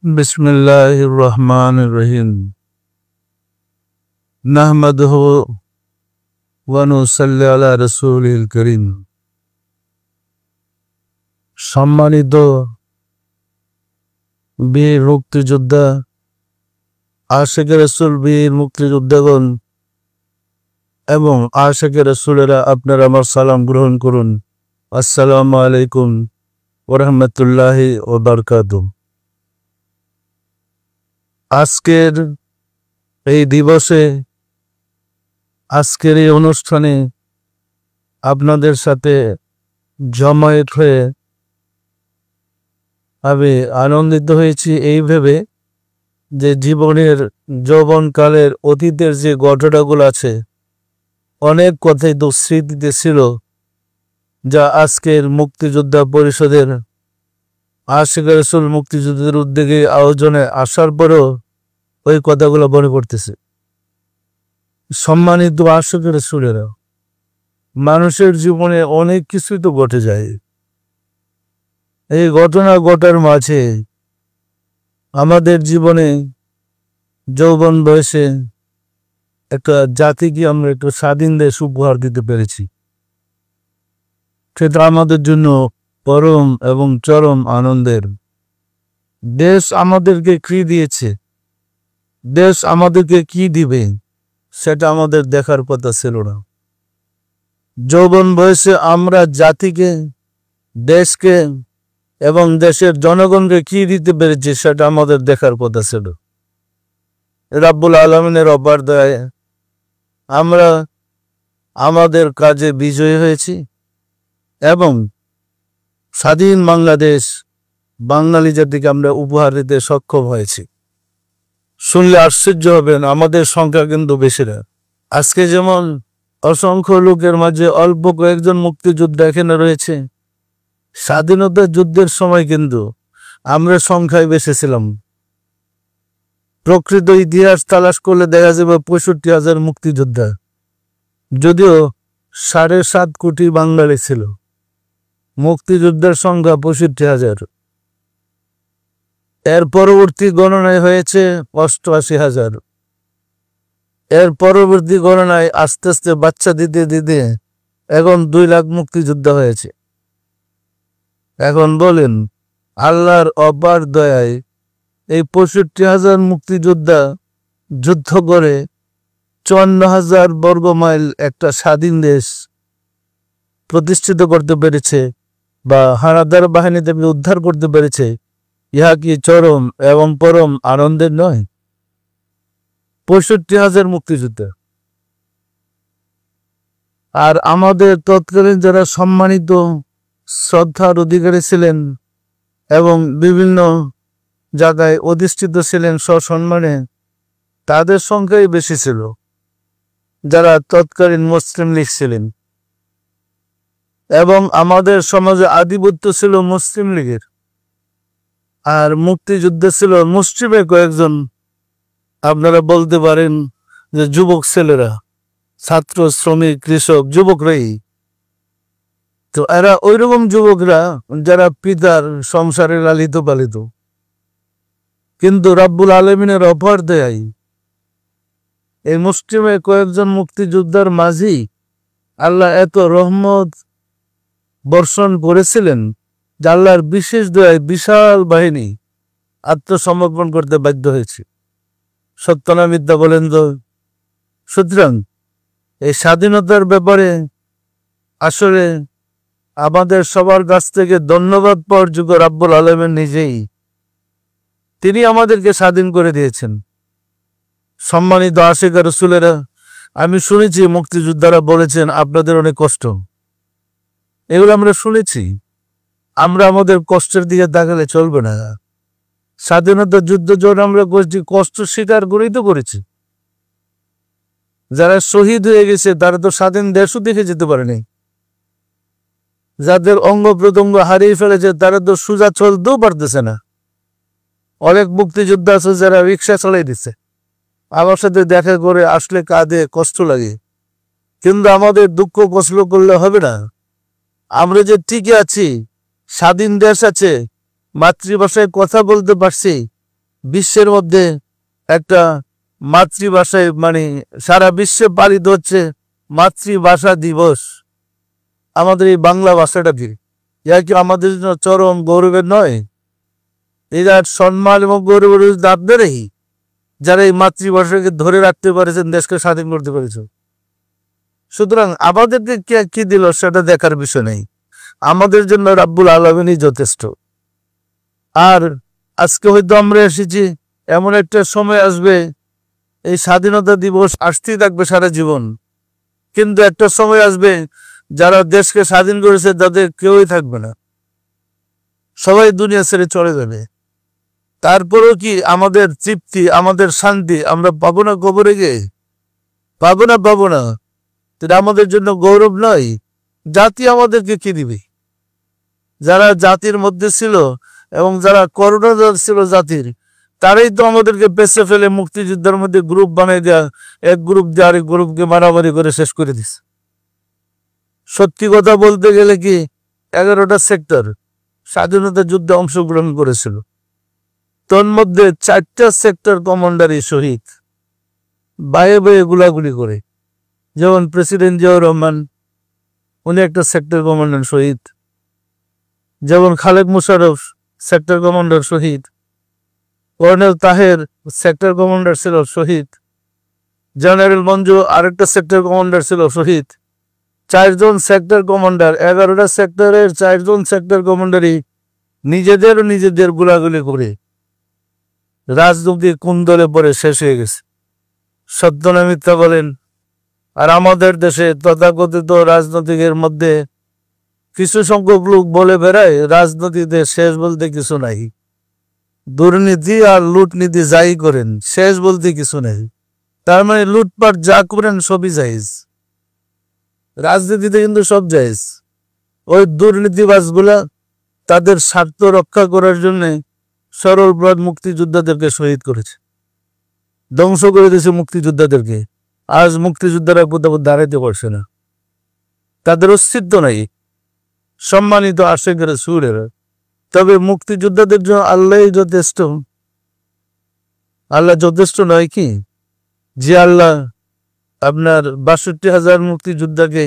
बिस्मिल्लाहिर रहमानिर रहीम नहमदुहु व नुसल्ली अला रसूलिल करीम। সম্মানিত বীর মুক্তিযোদ্ধা, আশিকে রাসূল বীর মুক্তিযোদ্ধাগণ এবং আশিকে রাসূলেরা, আপনারা আমার সালাম গ্রহণ করুন। আসসালামু আলাইকুম ওয়া রাহমাতুল্লাহি ওয়া বারাকাতুহু। আজকের এই দিবসে, আজকের এই অনুষ্ঠানে আপনাদের সাথে জমায়েত হয়ে আমি আনন্দিত হয়েছি এই ভেবে যে জীবনের যৌবনকালের অতীতের যে ঘটনাগুলো আছে, অনেক কথাই তো স্মৃতিতে ছিল, যা আজকের মুক্তিযোদ্ধা পরিষদের আশিকে রাসূল মুক্তিযুদ্ধের উদ্যোগে আয়োজনে আসার পরেও ওই কথাগুলো মনে পড়তেছে। সম্মানিত আশিকে রাসূলেরা, মানুষের জীবনে অনেক কিছুই তো ঘটে যায়। এই ঘটনা ঘটার মাঝে আমাদের জীবনে যৌবন বয়সে একটা জাতিকে আমরা একটু স্বাধীন দেশ উপহার দিতে পেরেছি। সেটা আমাদের জন্য পরম এবং চরম আনন্দের। দেশ আমাদেরকে কি দিয়েছে, দেশ আমাদেরকে কি দিবে, সেটা আমাদের দেখার কথা ছিল না। যৌবন বয়সে আমরা জাতিকে, দেশকে এবং দেশের জনগণকে কি দিতে পেরেছি, সেটা আমাদের দেখার কথা ছিল। রাব্বুল আলামিনের অপার দয়ায় আমরা আমাদের কাজে বিজয়ী হয়েছি এবং স্বাধীন বাংলাদেশ বাঙালি জাতিকে আমরা উপহার দিতে সক্ষম হয়েছি। শুনলে আশ্চর্য হবেন, আমাদের সংখ্যা কিন্তু বেশি না। আজকে যেমন অসংখ্য লোকের মাঝে অল্প কয়েকজন মুক্তিযোদ্ধা এখানে রয়েছে, স্বাধীনতা যুদ্ধের সময় কিন্তু আমরা সংখ্যায় বেশি ছিলাম। প্রকৃত ইতিহাস তালাশ করলে দেখা যাবে 65,000 মুক্তিযোদ্ধা, যদিও 7.5 কোটি বাঙালি ছিল। মুক্তিযোদ্ধার সংখ্যা 65,000। এর পরবর্তী গণনায় হয়েছে 88,000। এর পরবর্তী গণনায় আস্তে আস্তে বাচ্চা দিতে দিতে এখন 2 লাখ মুক্তিযোদ্ধা হয়েছে। এখন বলেন, আল্লাহর অপার দয়ায় এই 65,000 মুক্তিযোদ্ধা যুদ্ধ করে 54,000 বর্গ মাইল একটা স্বাধীন দেশ প্রতিষ্ঠিত করতে পেরেছে বা হানাদার বাহিনী থেকে উদ্ধার করতে পেরেছে, ইহা কি চরম এবং পরম আনন্দের নয়? 65,000 মুক্তিযোদ্ধা। আর আমাদের তৎকালীন যারা সম্মানিত শ্রদ্ধার অধিকারী ছিলেন এবং বিভিন্ন জায়গায় অধিষ্ঠিত ছিলেন সসম্মানে, তাদের সংখ্যাই বেশি ছিল, যারা তৎকালীন মুসলিম লীগ ছিলেন। এবং আমাদের সমাজে আধিপত্য ছিল মুসলিম লীগের, আর মুক্তিযুদ্ধে ছিল মুসলিমে কয়েকজন, আপনারা বলতে পারেন যে যুবক ছেলেরা, ছাত্র, শ্রমিক, কৃষক, যুবকরাই তো। এরা ওইরকম যুবকরা যারা পিতার সংসারে লালিত পালিত, কিন্তু রাব্বুল আলামিনের অপার দয়ায় এই মুসলিমে কয়েকজন মুক্তিযোদ্ধার মাঝেই আল্লাহ এত রহমত বর্ষণ করেছিলেন যে আল্লাহর বিশেষ দয়ায় বিশাল বাহিনী আত্মসমর্পণ করতে বাধ্য হয়েছে। সত্য না মিথ্যা বলেন তো? সুতরাং এই স্বাধীনতার ব্যাপারে আসলে আমাদের সবার কাছ থেকে ধন্যবাদ পাওয়ার যোগ্য রাব্বুল আলামিন নিজেই। তিনি আমাদেরকে স্বাধীন করে দিয়েছেন। সম্মানিত আশিকে রাসূলেরা, আমি শুনেছি মুক্তিযোদ্ধারা বলেছেন আপনাদের অনেক কষ্ট, এগুলো আমরা শুনেছি। আমরা আমাদের কষ্টের দিকে তাকালে চলবে না। স্বাধীনতা যুদ্ধ যখন আমরা করছি, কষ্ট স্বীকার করেই তো করেছি। যারা শহীদ হয়ে গেছে তারা তো স্বাধীন দেশও দেখে যেতে পারেনি। যাদের অঙ্গ প্রত্যঙ্গ হারিয়ে ফেলেছে তারা তো সোজা চলতেও পারতেছে না। অনেক মুক্তিযোদ্ধা আছে যারা রিক্সা চালাই দিচ্ছে, আমার সাথে দেখা করে আসলে কাঁদে, কষ্ট লাগে। কিন্তু আমাদের দুঃখ কষ্ট করলে হবে না। আমরা যে টিকে আছি, স্বাধীন দেশ আছে, মাতৃভাষায় কথা বলতে পারছি, বিশ্বের মধ্যে একটা মাতৃভাষায় মানে সারা বিশ্বে পালিত হচ্ছে মাতৃভাষা দিবস। আমাদের এই বাংলা ভাষাটা কি আমাদের জন্য চরম গৌরবের নয়? এরা সম্মান এবং গৌরবের আপনারাই যারা এই মাতৃভাষাকে ধরে রাখতে পারেছেন, দেশকে স্বাধীন করতে পেরেছেন। সুতরাং আমাদেরকে কে কি দিল সেটা দেখার বিষয় নেই, আমাদের জন্য রাব্বুল আলামিনই যথেষ্ট। আর আজকে হয়তো আমরা এসেছি, এমন একটা সময় আসবে এই স্বাধীনতা দিবস আসতেই থাকবে সারা জীবন, কিন্তু একটা সময় আসবে যারা দেশকে স্বাধীন করেছে তাদের কেউই থাকবে না, সবাই দুনিয়া ছেড়ে চলে যাবে। তারপরেও কি আমাদের তৃপ্তি, আমাদের শান্তি আমরা পাবো না? কবরে গিয়ে পাবো না? এটা আমাদের জন্য গৌরব নয়? জাতি আমাদেরকে কি দিবে? যারা জাতির মধ্যে ছিল এবং যারা করোনা ছিল জাতির, তারাই তো আমাদেরকে পেছে ফেলে মুক্তিযুদ্ধের মধ্যে গ্রুপ বানিয়ে দেওয়া, এক গ্রুপ দিয়ে আরেক গ্রুপকে মারামারি করে শেষ করে দিছে। সত্যি কথা বলতে গেলে কি 11টা সেক্টর স্বাধীনতা যুদ্ধে অংশগ্রহণ করেছিল, তন্মধ্যে 4টা সেক্টর কমান্ডারই শহীদ, বায়ে বায়ে গুলাগুলি করে। যেমন প্রেসিডেন্ট জিয়াউর রহমান, উনি একটা সেক্টর কমান্ডার শহীদ। যেমন খালেদ মোশাররফ সেক্টর কমান্ডার শহীদ। কর্নেল তাহের সেক্টর কমান্ডার ছিল শহীদ। জেনারেল মঞ্জু আরেকটা সেক্টর কমান্ডার ছিল শহীদ। 4 জন সেক্টর কমান্ডার, 11টা সেক্টরের 4 জন সেক্টর কমান্ডারই নিজেদের গুলাগুলি করে রাজনৈতিক কুন্দলে পরে শেষ হয়ে গেছে। সত্য না মিথ্যা বলেন? আর আমাদের দেশে তথাকথিত রাজনীতিকের মধ্যে কিছু সংখ্যক লোক বলে বেড়ায় রাজনীতিতে শেষ বলতে কিছু নাই, দুর্নীতি আর লুটনীতি যাই করেন শেষ বলতে কিছু নেই। তার মানে লুটপাট যা করেন সবই জায়েজ, রাজনীতিতে কিন্তু সব জায়েজ। ওই দুর্নীতিবাজগুলা তাদের স্বার্থ রক্ষা করার জন্য সরলপ্রাণ মুক্তিযোদ্ধাদেরকে শহীদ করেছে, ধ্বংস করে দিয়েছে মুক্তিযোদ্ধাদেরকে। আজ মুক্তিযোদ্ধারা কোথাও দাঁড়াইতে পারছে না, তাদের অস্তিত্ব নাই। সম্মানিত আশেকের সুরেরা, তবে মুক্তিযোদ্ধাদের জন্য আল্লাহ যথেষ্ট। আল্লাহ যথেষ্ট নয় কি? যে আল্লাহ আপনার 62,000 মুক্তিযোদ্ধাকে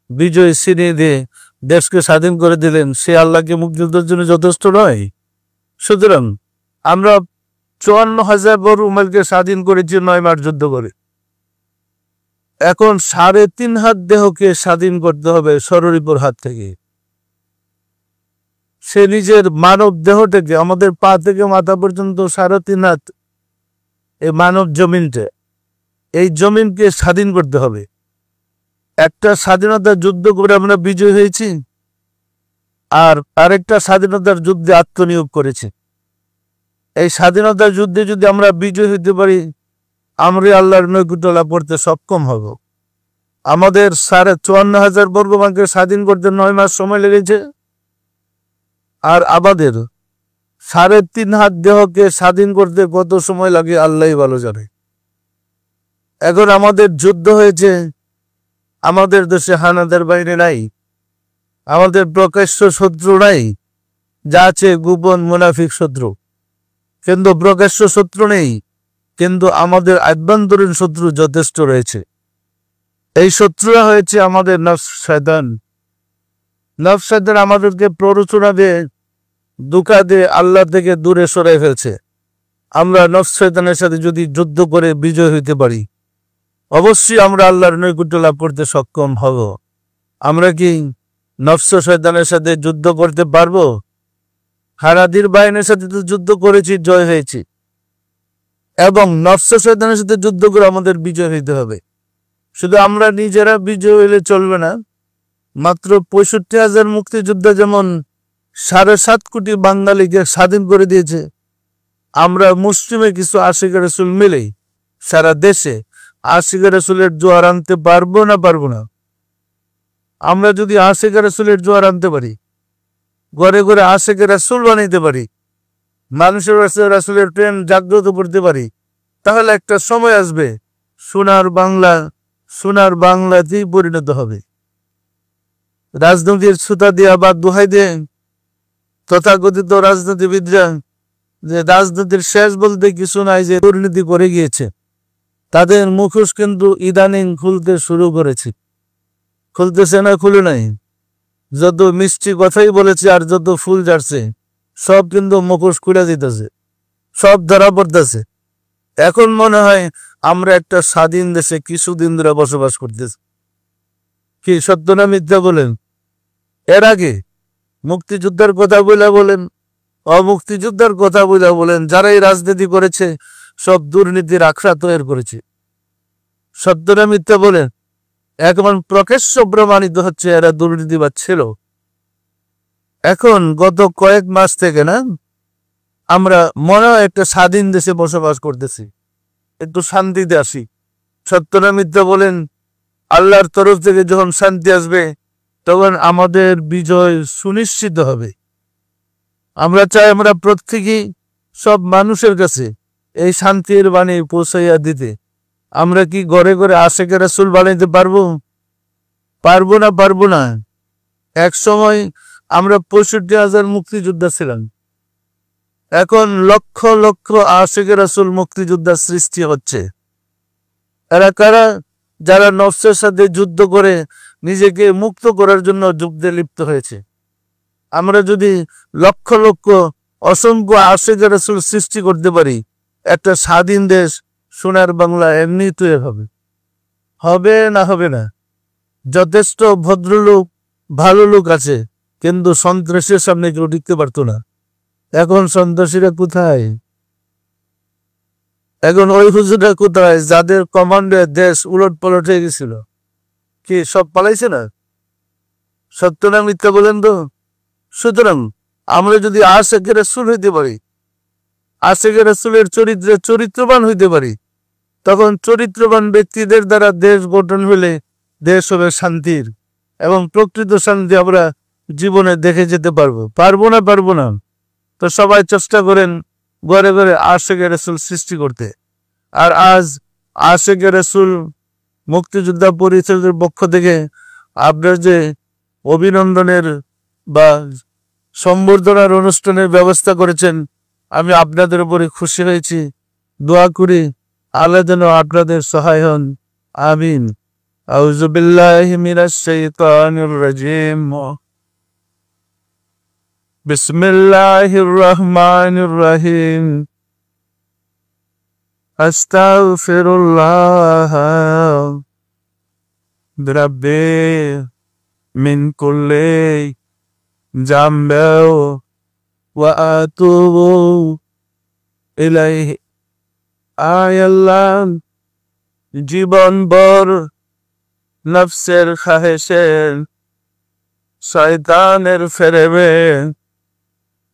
বিজয় ছিনিয়ে দিয়ে দেশকে স্বাধীন করে দিলেন, সে আল্লাহকে মুক্তিযুদ্ধের জন্য যথেষ্ট নয়? সুতরাং আমরা 54,000 বর্গ মাইলকে স্বাধীন করেছি 9 মাস যুদ্ধ করে। এখন 3.5 হাত দেহকে স্বাধীন করতে হবে শরীরের হাত থেকে। সে নিজের মানব দেহটাকে, আমাদের পা থেকে মাথা পর্যন্ত 3.5 হাত এই মানব জমিনটা, এই জমিনকে স্বাধীন করতে হবে। একটা স্বাধীনতার যুদ্ধ করে আমরা বিজয় হয়েছি, আর আরেকটা স্বাধীনতার যুদ্ধে আত্মনিয়োগ করেছি। এই স্বাধীনতার যুদ্ধে যদি আমরা বিজয় হইতে পারি, আমরা আল্লাহর নৈকট্য লাভ করতে সক্ষম হব। আমাদের 54,000 বর্গ মাইলকে স্বাধীন করতে 9 মাস সময় লেগেছে, আর আমাদের 3.5 হাত দেহকে স্বাধীন করতে কত সময় লাগে আল্লাহই ভালো জানে। এখন আমাদের যুদ্ধ হয়েছে, আমাদের দেশে হানাদার বাহিনী নাই, আমাদের প্রকাশ্য শত্রু নাই, যা আছে গোপন মুনাফিক শত্রু। কিন্তু প্রকাশ্য শত্রু নেই, কিন্তু আমাদের আভ্যন্তরীণ শত্রু যথেষ্ট রয়েছে। এই শত্রুরা হয়েছে আমাদের নফস শয়তান। নফস শয়তান আমাদেরকে প্ররোচনা দিয়ে, ধোঁকা দিয়ে আল্লাহ থেকে দূরে সরাই ফেলছে। আমরা নফস শয়তানের সাথে যদি যুদ্ধ করে বিজয় হইতে পারি, অবশ্যই আমরা আল্লাহর নৈকট্য লাভ করতে সক্ষম হব। আমরা কি নফস শয়তানের সাথে যুদ্ধ করতে পারবো? হানাদার বাহিনীর সাথে তো যুদ্ধ করেছি, জয় হয়েছি, এবং নফস শয়তানের সাথে যুদ্ধ করে আমাদের বিজয় হইতে হবে। শুধু আমরা নিজেরা বিজয় হইলে চলবে না। মাত্র 65,000 মুক্তিযোদ্ধা যেমন 7.5 কোটি বাঙালিকে স্বাধীন করে দিয়েছে, আমরা মুসলিমে কিছু আশিক রাসূল মিলেই সারা দেশে আশিক রাসূলের জোয়ার আনতে পারবো না? আমরা যদি আশিক রাসূলের জোয়ার আনতে পারি, ঘরে ঘরে আশিক রাসূল বানাইতে পারি, মানুষের কাছে রাসূলের প্রেম জাগ্রত করতে পারি, তাহলে একটা সময় আসবে সোনার বাংলাতেই পরিণত হবে। রাজনীতির ছুতা দিয়া বা দোহাই দিয়ে তথাকথিত রাজনীতিবিদরা যে রাজনীতির শেষ বলতে কিছু নাই, যে দুর্নীতি করে গিয়েছে, তাদের মুখোশ কিন্তু ইদানিং খুলতে শুরু করেছে। খুলতেছে না? খুলে নাই। যত মিষ্টি কথাই বলেছে আর যত ফুল ঝাড়ছে সব কিন্তু মুখোশ খুলে দিতেছে, সব ধরা পড়তেছে। এখন মনে হয় আমরা একটা স্বাধীন দেশে কিছুদিন ধরে বসবাস করতেছি। কি সত্য না মিথ্যা বলেন? এর আগে মুক্তিযোদ্ধার কথা বলেন, অমুক্তিযোদ্ধার কথা বলেন, যারাই রাজনীতি করেছে সব দুর্নীতির আখড়া তৈরি করেছে। সত্য না মিথ্যা বলেন? এখন প্রকাশ্য প্রমাণিত হচ্ছে এরা দুর্নীতিবাদ ছিল। এখন গত কয়েক মাস থেকে না আমরা মনে হয় একটা স্বাধীন দেশে বসবাস করতেছি, একটু শান্তিতে আসি। সত্য না মিথ্যা বলেন? আল্লাহর তরফ থেকে যখন শান্তি আসবে তখন আমাদের বিজয় সুনিশ্চিত হবে। আমরা চাই আমরা প্রত্যেকেই সব মানুষের কাছে এই শান্তির বাণী পৌঁছাইয়া দিতে। আমরা কি ঘরে ঘরে আশেকের রাসূল বানাইতে পারবো? পারবো না। এক সময় আমরা 65,000 মুক্তিযোদ্ধা ছিলাম, এখন লক্ষ লক্ষ আশেকের রাসূল মুক্তিযোদ্ধা সৃষ্টি হচ্ছে। এরা কারা? যারা নফসের সাথে যুদ্ধ করে নিজেকে মুক্ত করার জন্য যুদ্ধে লিপ্ত হয়েছে। আমরা যদি লক্ষ লক্ষ অসংখ্য আশেকের রাসূল সৃষ্টি করতে পারি, একটা স্বাধীন দেশ সোনার বাংলা এমনি তৈরি হবে না? যথেষ্ট ভদ্রলোক ভালো লোক আছে, কিন্তু সন্ত্রাসের সামনে কেউ টিকতে পারতো না। এখন সন্ত্রাসীরা কোথায়? এখন ওই হুজুররা কোথায় যাদের কমান্ডে দেশ উলট পালট হয়ে গেছিল? কি সব পালাইছে না? সত্য না মিথ্যা বলেন তো? সুতরাং আমরা যদি আশেকের রাসূল হইতে পারি, আশেকের রাসূলের চরিত্রে চরিত্রবান হইতে পারি, তখন চরিত্রবান ব্যক্তিদের দ্বারা দেশ গঠন হলে দেশ হবে শান্তির, এবং প্রকৃত শান্তি আমরা জীবনে দেখে যেতে পারবো না? তো সবাই চেষ্টা করেন ঘরে ঘরে আশেকের রাসূল সৃষ্টি করতে। আর আজ আশেকের রাসূল মুক্তিযোদ্ধা পরিষদের পক্ষ থেকে আপনার যে অভিনন্দনের বা সম্বর্ধনার অনুষ্ঠানের ব্যবস্থা করেছেন, আমি আপনাদের উপরে খুশি হয়েছি। দোয়া করি আল্লাহ যেন আপনাদের সহায় হন। আমিন। আউযু বিল্লাহি মিনাশ শাইতানির রাজিম। বিসমিল্লাহির রহমানির রহিম। আস্তাগফিরুল্লাহ রাব্বি মিন কুল্লি জামবি ওয়া আতুবু ইলাইহি। আয় আল্লাহ, জীবনভর নফসের খাহেশের শয়তানের ফেরেবে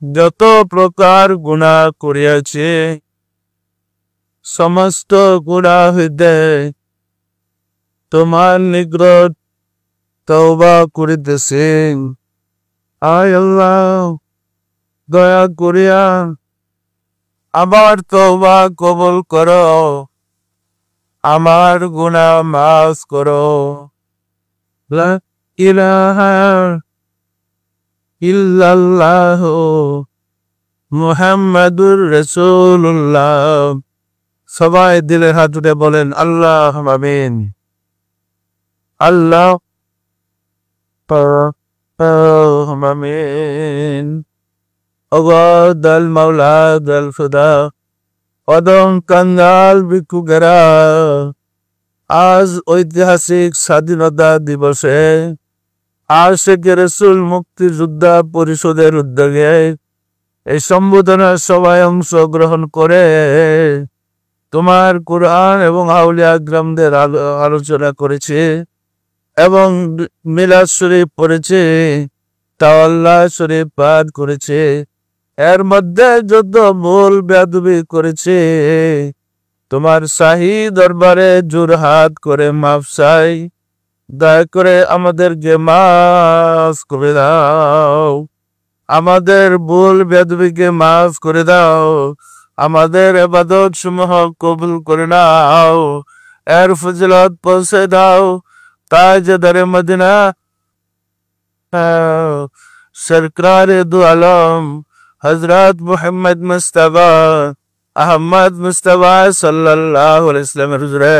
যত প্রকার গুনাহ করিয়াছে, সমস্ত গুনাহ হইতে তোমার নিকট তওবা করিতেছি। আয় আল্লাহ, দয়া করিয়া আমার তওবা কবুল করো, আমার গুনাহ মাফ করো। লা ইলাহা ইল্লাল্লাহ মুহাম্মাদুর রাসূলুল্লাহ। সবাই দিলের হাত উঠে বলেন আল্লাহ আমিন। আল্লাহ আমিন। অগদাল মাওলা দাল খুদা অদম কাঙ্গাল ভিক্ষুকেরা, আজ ঐতিহাসিক স্বাধীনতা দিবসে আশেকের রাসূল মুক্তিযোদ্ধা পরিষদের উদ্যোগে এই সম্বোধনা সভায় অংশগ্রহণ করে তোমার কুরআন এবং আউলিয়া গ্রামদের আলোচনা করেছে এবং মিলাদ শরীফ পড়েছে, তাওয়াল্লা শরীফ পাঠ করেছে। এর মধ্যে যত ভুল বেয়াদবি করেছে তোমার শাহী দরবারে জোরহাত করে মাফ চাই। দয়া করে আমাদেরকে মাফ করে দাও, আমাদের ভুল বেয়াদবিকে মাফ করে দাও, আমাদের ইবাদত সমূহ কবুল করে নাও, এর ফজিলত পৌঁছে দাও তাজদারে মদিনা সরকার দু আলম হযরত মুহাম্মদ মুস্তাফা আহমদ মুস্তাফা সাল্লাল্লাহু আলাইহি ওয়াসাল্লামের হুজুরে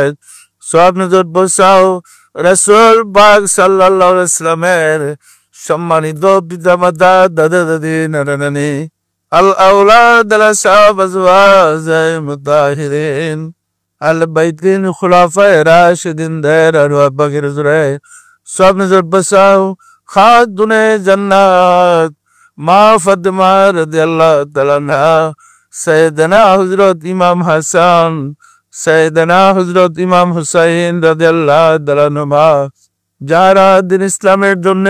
সব নজর বসাও। রাসূল পাক সাল্লাল্লাহু আলাইহি ওয়াসাল্লামের সম্মানিত পিতামাতা, দাদা দাদি, নানা নানি, আল আওলাদ আল আসহাব আজওয়াজ মুতাহিরিন আল বাইতিন খুলাফায়ে রাশিদিন দের আরওয়াহ পাকের হুজুরে সব নজর বসাও। খাতুনে জান্নাত মা ফাতেমা রাদিয়াল্লাহু তাআলা আনহা, সাইয়েদনা হযরত ইমাম হাসান, সাইয়েদনা হযরত ইমাম হুসাইন রাদিয়াল্লাহু তাআলা আনহুমা, যারা দিন ইসলামের জন্য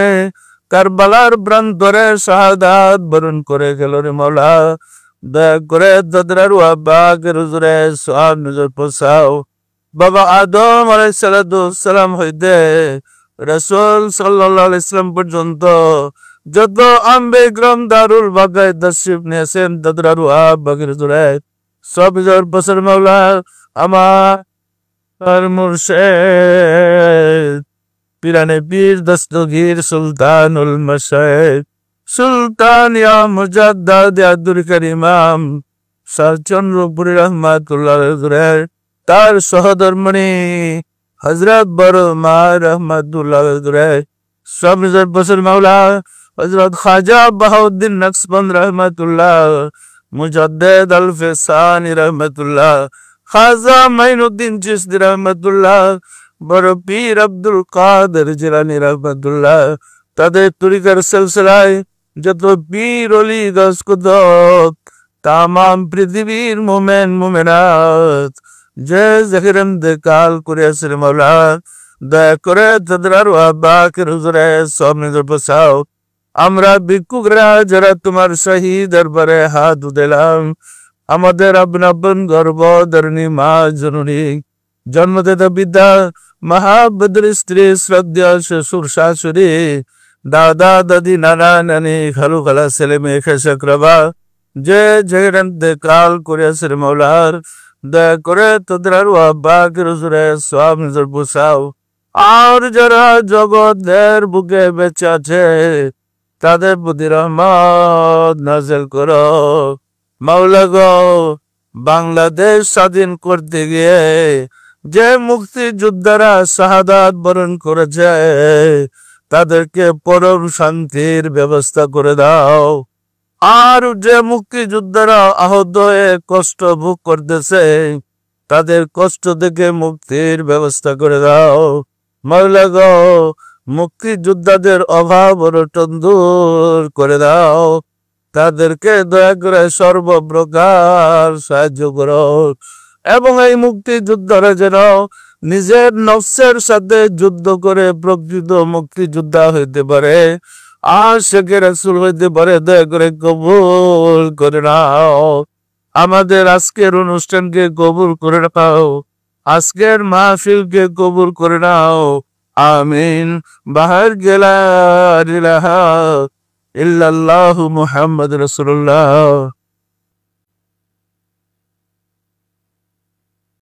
কারবালার প্রান্তরে শাহাদাত বরণ করে গেল রে মওলা, দয়া করে তাদের আরওয়াহ পাকের হুজুরে সওয়াব নজর পৌঁছাও। বাবা আদম আলাইহিস সালাতু ওয়াস সালাম হইতে রাসূল সাল্লাল্লাহু আলাইহি ওয়াসাল্লাম পর্যন্ত যত আম্বে গ্রাম দারুল বাগায় তশরিফ নিয়েছেন, তাদের আরওয়াহ পাকের হুজুরে সব নজর পৌঁছার মওলা। আমার মুর্শিদ পিরানে পীর দস্তগীর সুলতানুল মাশায়েখ সুলতান ইয়া মুজাদ্দাদ আব্দুল ইমাম শাহ চন্দ্রপুরী রহমাতুল্লাহ আলাইহি, তার সহধর্মিণী হযরত বড় মা রহমাতুল্লাহ আলাইহি সব নজর বসর মাওলা। হযরত খাজা বাহাউদ্দিন নকশবন্দ রহমাতুল্লাহ, মুজাদ্দিদ আল ফিসানি রহমাতুল্লাহ, খাজা মাইনুদ্দিন চিশতি রহমাতুল্লাহ, বড় পীর আব্দুল কাদের জিলানী রহমাতুল্লাহ, তাদের তরিকার সিলসিলায় যত পীর ওলি গাছ কুতুব তাম পৃথিবীর মোমেন মোমেনাত যে যেখানে ইন্তেকাল করিয়াছেন মাওলা, দয়া করে তাদের আরওয়াহ পাকের হুজুরে সব নজর বসাও। আমরা ভিক্ষুকরা যারা তোমার শাহী দরবারে হাত উঠাইলাম, আমাদের আপন আপন গর্ভধারিণী মা জননী, জন্মদাতা পিতা, মহাবদর স্ত্রী, শ্রদ্ধা শ্বশুর শাশুড়ি, দাদা দাদি, নানা নানি, খালু খালা, ছেলে মেয়ে, খেসাকরাবা যে যেখানে ইন্তেকাল করিয়াছেন মাওলার, দয়া করে তাদের আরওয়াহ পাকের হুজুরে সওয়াব নজর পৌঁছাও। আর যারা জগতের বুকে বেঁচে আছে তাদের প্রতি রহমত নাযিল করো মাওলা গো। বাংলাদেশ স্বাধীন করতে গিয়ে যে মুক্তিযোদ্ধারা শাহাদাত বরণ করেছে তাদেরকে পরম শান্তির ব্যবস্থা করে দাও। আর যে মুক্তিযোদ্ধারা আহত হয়ে কষ্ট ভোগ করতেছে তাদের কষ্ট থেকে মুক্তির ব্যবস্থা করে দাও মাওলা গো। মুক্তিযোদ্ধাদের অভাব অনটন দূর করে দাও, তাদেরকে দয়া করে সর্বপ্রকার সাহায্য করো, এবং এই মুক্তিযোদ্ধারা যেন নিজের নফসের সাথে যুদ্ধ করে প্রকৃত মুক্তিযোদ্ধা হইতে পারে, আশিকে রাসূল হইতে পারে। দয়া করে কবুল করে নাও, আমাদের আজকের অনুষ্ঠানকে কবুল করে নাও, আজকের মাহফিলকে কবুল করে নাও। আমিন। বাহার গেলা ইলাহা ইল্লাল্লাহু মুহাম্মদ রাসূলুল্লাহ।